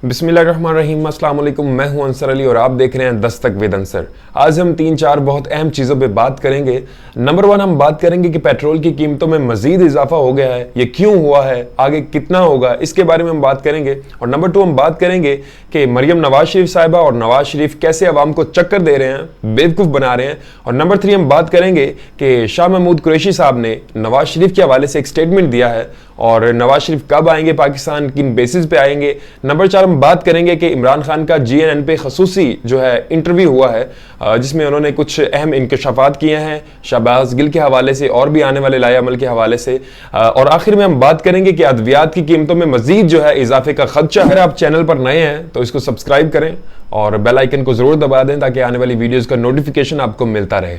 बिस्मिल्लाहिर्रहमानिर्रहीम, अस्सलाम वालेकुम। मैं हूं अंसर अली और आप देख रहे हैं दस्तक विद अंसर। आज हम 3-4 बहुत अहम चीज़ों पे बात करेंगे। नंबर 1, हम बात करेंगे कि पेट्रोल की कीमतों में मजीद इजाफा हो गया है, ये क्यों हुआ है, आगे कितना होगा, इसके बारे में हम बात करेंगे। और नंबर 2, हम बात करेंगे कि मरियम नवाज शरीफ साहिबा और नवाज शरीफ कैसे अवाम को चक्कर दे रहे हैं, बेवकूफ़ बना रहे हैं। और नंबर 3, हम बात करेंगे कि शाह महमूद कुरैशी साहब ने नवाज शरीफ के हवाले से एक स्टेटमेंट दिया है और नवाज शरीफ कब आएंगे पाकिस्तान, किन बेसिस पे आएंगे। नंबर 4, हम बात करेंगे कि इमरान खान का GNN पे खसूसी जो है इंटरव्यू हुआ है जिसमें उन्होंने कुछ अहम इंकशाफात किए हैं शहबाज गिल के हवाले से और भी आने वाले लाए अमल के हवाले से। और आखिर में हम बात करेंगे कि अद्वियात की कीमतों में मजीद जो है इजाफे का खदशा। अगर आप चैनल पर नए हैं तो इसको सब्सक्राइब करें और बेल आइकन को जरूर दबा दें ताकि आने वाली वीडियोस का नोटिफिकेशन आपको मिलता रहे।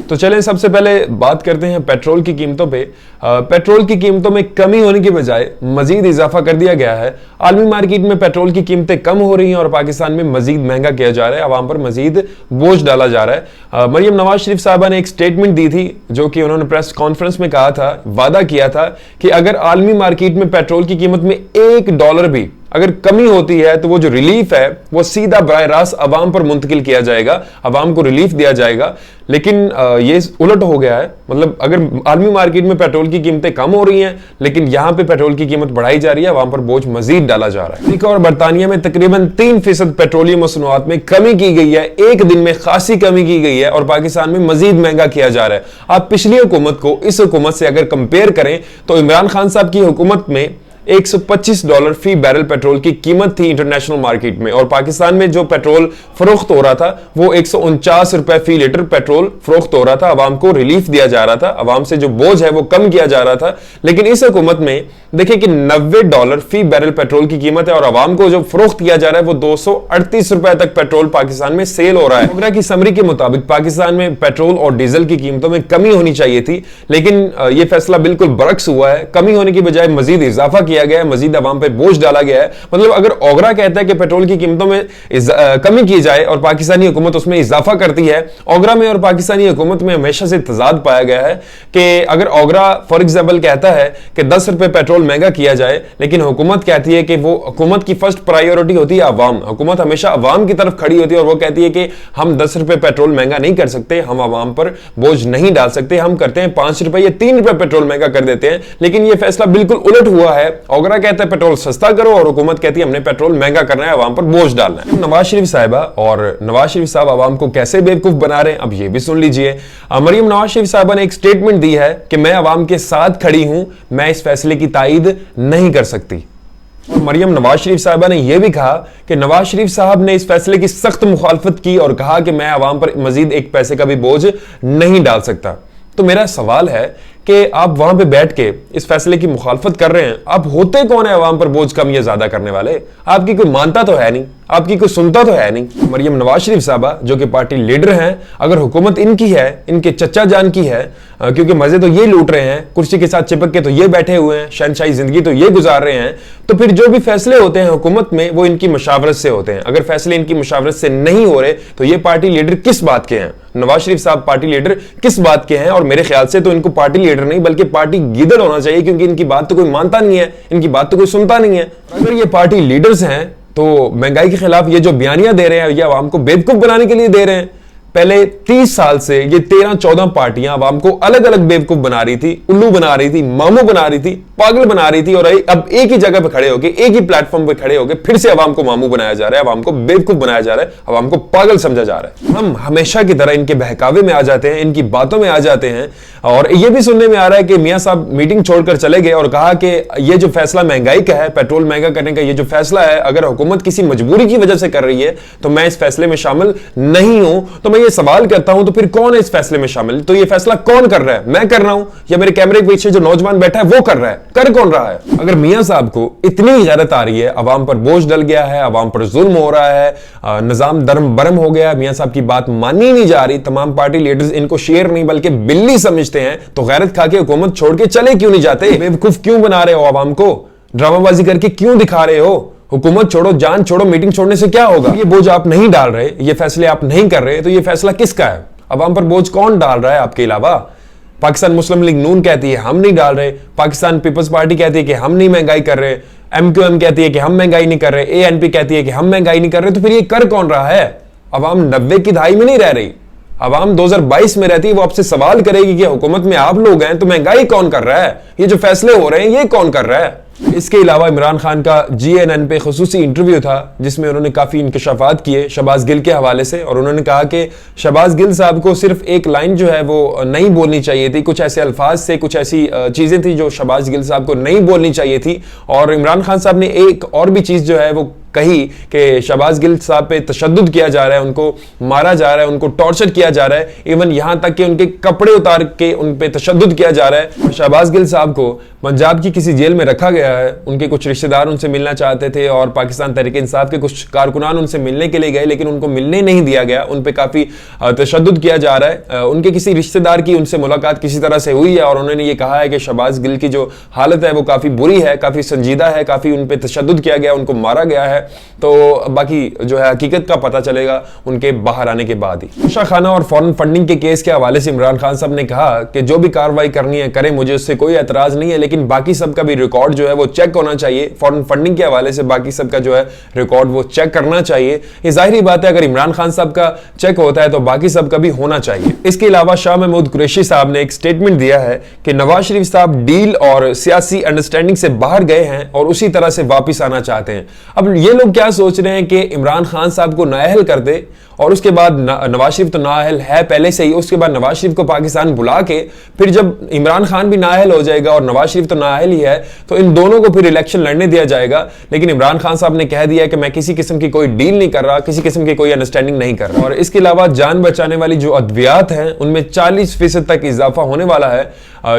तो चलें सबसे पहले बात करते हैं पेट्रोल की कीमतों पे। पेट्रोल की कीमतों में कमी होने की बजाय मजीद इजाफा कर दिया गया है। आलमी मार्केट में पेट्रोल की कीमतें कम हो रही हैं और पाकिस्तान में मजीद महंगा किया जा रहा है, आवाम पर मजीद बोझ डाला जा रहा है। मरियम नवाज शरीफ साहबा ने एक स्टेटमेंट दी थी जो कि उन्होंने प्रेस कॉन्फ्रेंस में कहा था, वादा किया था कि अगर आलमी मार्केट में पेट्रोल की कीमत में $1 भी अगर कमी होती है तो वो जो रिलीफ है वो सीधा बराह रास्त अवाम पर मुंतकिल किया जाएगा, अवाम को रिलीफ दिया जाएगा। लेकिन ये उलट हो गया है। मतलब अगर आलमी मार्केट में पेट्रोल की कीमतें कम हो रही हैं लेकिन यहां पे पेट्रोल की कीमत बढ़ाई जा रही है, अवाम पर बोझ मजीद डाला जा रहा है। अमेरिका और बरतानिया में तकरीबन 3% पेट्रोलियम मसनूआत में कमी की गई है, एक दिन में खासी कमी की गई है और पाकिस्तान में मजीद महंगा किया जा रहा है। आप पिछली हुकूमत को इस हुकूमत से अगर कंपेयर करें तो इमरान खान साहब की हुकूमत में $125 फी बैरल पेट्रोल की कीमत थी इंटरनेशनल मार्केट में और पाकिस्तान में जो पेट्रोल फरोख्त हो रहा था वो $149 फी लीटर पेट्रोल फरोख्त हो रहा था। अवाम को रिलीफ दिया जा रहा था, अवाम से जो बोझ है वो कम किया जा रहा था। लेकिन इस हुकूमत में देखिए कि $90 फी बैरल पेट्रोल की कीमत है और अवाम को जो फरोख्त किया जा रहा है वो $238 तक पेट्रोल पाकिस्तान में सेल हो रहा है। ओगरा की समरी के मुताबिक पाकिस्तान में पेट्रोल और डीजल की कीमतों में कमी होनी चाहिए थी, लेकिन यह फैसला बिल्कुल बरक्स हुआ है। कमी होने की बजाय मजीद इजाफा किया गया है, मजीद अवाम पे बोझ डाला गया है। मतलब अगर ओगरा कहता है कि पेट्रोल की कीमतों में कमी की जाए और पाकिस्तानी हुकूमत उसमें इजाफा करती है, ओगरा में और पाकिस्तानी हुकूमत में हमेशा से तजाद पाया गया है कि अगर ओगरा फॉर एग्जाम्पल कहता है कि $10 पेट्रोल महंगा किया जाए लेकिन हुकूमत कहती है कि वो हुकूमत की फर्स्ट प्रायोरिटी होती है अवाम, हुकूमत हमेशा अवाम की तरफ खड़ी होती है और वो कहती है कि हम $10 पेट्रोल महंगा नहीं कर सकते, हम अवाम पर बोझ नहीं डाल सकते, हम करते हैं $5 या $3 पेट्रोल महंगा कर देते हैं। लेकिन यह फैसला बिल्कुल उलट हुआ है। ओगरा कहता है पेट्रोल सस्ता करो और हुकूमत कहती है हमने पेट्रोल महंगा करना है, अवाम पर बोझ डालना है। नवाज शरीफ साहिबा और नवाज शरीफ साहब अवाम को कैसे बेवकूफ बना रहे हैं अब ये भी सुन लीजिए। मरियम नवाज शरीफ साहबा ने एक स्टेटमेंट दी है कि मैं अवाम के साथ खड़ी हूं, मैं इस फैसले की तायीद नहीं कर सकती। और मरियम नवाज शरीफ साहबा ने यह भी कहा कि नवाज शरीफ साहब ने इस फैसले की सख्त मुखालफत की और कहा कि मैं अवाम पर मजीद एक पैसे का भी बोझ नहीं डाल सकता। तो मेरा सवाल है कि आप वहां पे बैठ के इस फैसले की मुखालफत कर रहे हैं, आप होते कौन है अवाम पर बोझ कम या ज्यादा करने वाले? आपकी कोई मानता तो है नहीं, आपकी कोई सुनता तो है नहीं। मरियम नवाज शरीफ साहबा जो कि पार्टी लीडर हैं, अगर हुकूमत इनकी है, इनके चचा जान की है, क्योंकि मजे तो ये लूट रहे हैं, कुर्सी के साथ चिपक के तो ये बैठे हुए हैं, शहनशाही जिंदगी तो ये गुजार रहे हैं, तो फिर जो भी फैसले होते हैं हुकूमत में वो इनकी मशावरत से होते हैं। अगर फैसले इनकी मशावरत से नहीं हो रहे तो ये पार्टी लीडर किस बात के हैं? नवाज शरीफ साहब पार्टी लीडर किस बात के हैं? और मेरे ख्याल से तो इनको पार्टी लीडर नहीं बल्कि पार्टी गिदड़ होना चाहिए, क्योंकि इनकी बात तो कोई मानता नहीं है, इनकी बात तो कोई सुनता नहीं है। अगर ये पार्टी लीडर्स हैं तो महंगाई के खिलाफ ये जो बयानियां दे रहे हैं ये अवाम को बेवकूफ बनाने के लिए दे रहे हैं। पहले 30 साल से ये 13-14 पार्टियां अवाम को अलग अलग बेवकूफ बना रही थी, उल्लू बना रही थी, मामू बना रही थी, पागल बना रही थी और अब एक ही जगह पे खड़े होके, एक ही प्लेटफॉर्म पे खड़े होके फिर से अवाम को मामू बनाया जा रहा है, अवाम को बेवकूफ बनाया जा रहा है, अवाम को पागल समझा जा रहा है। हम हमेशा की तरह इनके बहकावे में आ जाते हैं, इनकी बातों में आ जाते हैं और यह भी सुनने में आ रहा है कि मियां साहब मीटिंग छोड़कर चले गए और कहा कि यह जो फैसला महंगाई का है, पेट्रोल महंगा करने का ये जो फैसला है, अगर हुकूमत किसी मजबूरी की वजह से कर रही है तो मैं इस फैसले में शामिल नहीं हूं। तो मैं ये सवाल करता हूं तो फिर कौन है इस फैसले में शामिल? तो ये फैसला कौन कर रहा है? मैं कर रहा हूं या मेरे कैमरे के पीछे जो नौजवान बैठा है वो कर रहा है? कर कौन रहा है? अगर मियां साहब को इतनी गैरत आ रही है, अवाम पर बोझ डल गया है, अवाम पर जुल्म हो रहा है, निजाम दरम बरम हो गया, मियां साहब की बात मानी नहीं जा रही, तमाम पार्टी लीडर्स इनको शेर नहीं बल्कि बिल्ली समझते हैं, तो गैरत खा के हुकूमत छोड़ के चले क्यों नहीं जाते? बेवकूफ क्यों बना रहे हो अवाम को? ड्रामाबाजी करके क्यों दिखा रहे हो? हुकूमत छोड़ो, जान छोड़ो, मीटिंग छोड़ने से क्या होगा? ये बोझ आप नहीं डाल रहे, ये फैसले आप नहीं कर रहे, तो ये फैसला किसका है? अवाम पर बोझ कौन डाल रहा है आपके अलावा? पाकिस्तान मुस्लिम लीग नून कहती है हम नहीं डाल रहे, पाकिस्तान पीपल्स पार्टी कहती है कि हम नहीं महंगाई कर रहे, MQM कहती है कि हम महंगाई नहीं कर रहे, ANP कहती है कि हम महंगाई नहीं कर रहे, तो फिर ये कर कौन रहा है? अवाम 90 की दहाई में नहीं रह रही, अवाम 2022 में रहती है। वो आपसे सवाल करेगी कि हुकूमत में आप लोग हैं तो महंगाई कौन कर रहा है, ये जो फैसले हो रहे हैं ये कौन कर रहा है? इसके अलावा इमरान खान का GNN पे खुसूसी इंटरव्यू था जिसमें उन्होंने काफ़ी इंकशाफात किए शहबाज गिल के हवाले से, और उन्होंने कहा कि शहबाज गिल साहब को सिर्फ एक लाइन जो है वो नहीं बोलनी चाहिए थी, कुछ ऐसे अल्फाज से कुछ ऐसी चीज़ें थी जो शहबाज गिल साहब को नहीं बोलनी चाहिए थी। और इमरान खान साहब ने एक और भी चीज़ जो है वो कही कि शहबाज गिल साहब पे तशद्दुद किया जा रहा है, उनको मारा जा रहा है, उनको टॉर्चर किया जा रहा है, इवन यहां तक कि उनके कपड़े उतार के उन पे तशद्दुद किया जा रहा है। शहबाज गिल साहब को पंजाब की किसी जेल में रखा गया है, उनके कुछ रिश्तेदार उनसे मिलना चाहते थे और पाकिस्तान तहरीक इंसाफ के कुछ कारकुनान उनसे मिलने के लिए गए, लेकिन उनको मिलने नहीं दिया गया, उन पे काफ़ी तशद्दुद किया जा रहा है। उनके किसी रिश्तेदार की उनसे मुलाकात किसी तरह से हुई है और उन्होंने ये कहा है कि शहबाज गिल की जो हालत है वो काफ़ी बुरी है, काफ़ी संजीदा है, काफ़ी उन पे तशद्दुद किया गया, उनको मारा गया है। तो बाकी जो है हकीकत का पता चलेगा उनके बाहर आने के बाद ही। नशा खाना और फॉरेन फंडिंग के केस के हवाले से इमरान खान साहब ने कहा कि जो भी कार्रवाई करनी है करें, मुझे उससे कोई एतराज नहीं है, लेकिन बाकी सबका भी रिकॉर्ड जो है वो चेक होना चाहिए। फॉरेन फंडिंग के हवाले से बाकी सबका जो है रिकॉर्ड वो चेक करना चाहिए। ये जाहिर बात है, अगर इमरान खान साहब का चेक होता है तो बाकी सबका भी होना चाहिए। इसके अलावा शाह महमूद कुरैशी साहब ने एक स्टेटमेंट दिया है कि नवाज शरीफ साहब डील और सियासी अंडरस्टैंडिंग से बाहर गए हैं और उसी तरह से वापिस आना चाहते हैं। अब ये लोग क्या सोच रहे हैं कि इमरान खान साहब को नाअहल कर दे और उसके बाद नवाज शरीफ तो नाअहल है पहले से ही, उसके बाद नवाज शरीफ को पाकिस्तान बुला के फिर जब इमरान खान भी नाअहल हो जाएगा और नवाज शरीफ तो नाअहल ही है तो इन दोनों को फिर इलेक्शन लड़ने दिया जाएगा। लेकिन इमरान खान साहब ने कह दिया कि मैं किसी किस्म की कोई डील नहीं कर रहा, किसी किस्म की कोई अंडरस्टैंडिंग नहीं कर रहा। और इसके अलावा जान बचाने वाली जो अद्वियात हैं उनमें 40% तक इजाफा होने वाला है।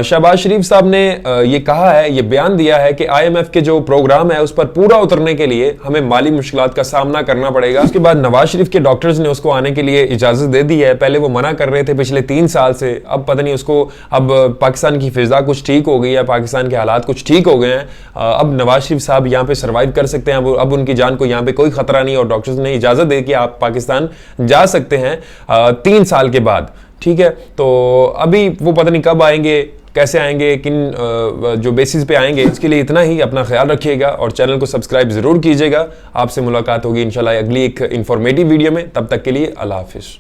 शहबाज शरीफ साहब ने ये कहा है, ये बयान दिया है कि IMF के जो प्रोग्राम है उस पर पूरा उतरने के लिए हमें माली मुश्किलात का सामना करना पड़ेगा। उसके बाद नवाज शरीफ के डॉक्टर्स ने उसको आने के लिए इजाजत दे दी है। पहले वो मना कर रहे थे पिछले 3 साल से, अब पता नहीं उसको, अब पाकिस्तान की फिजा कुछ ठीक हो गई है, पाकिस्तान के हालात कुछ ठीक हो गए हैं, अब नवाज शरीफ साहब यहाँ पे सर्वाइव कर सकते हैं, अब उनकी जान को यहाँ पे कोई खतरा नहीं और डॉक्टर्स ने इजाजत दे कि आप पाकिस्तान जा सकते हैं 3 साल के बाद। ठीक है, तो अभी वो पता नहीं कब आएंगे, कैसे आएंगे, किन जो बेसिस पे आएंगे। इसके लिए इतना ही, अपना ख्याल रखिएगा और चैनल को सब्सक्राइब जरूर कीजिएगा। आपसे मुलाकात होगी इंशाल्लाह अगली एक इंफॉर्मेटिव वीडियो में, तब तक के लिए अल्लाह हाफिज।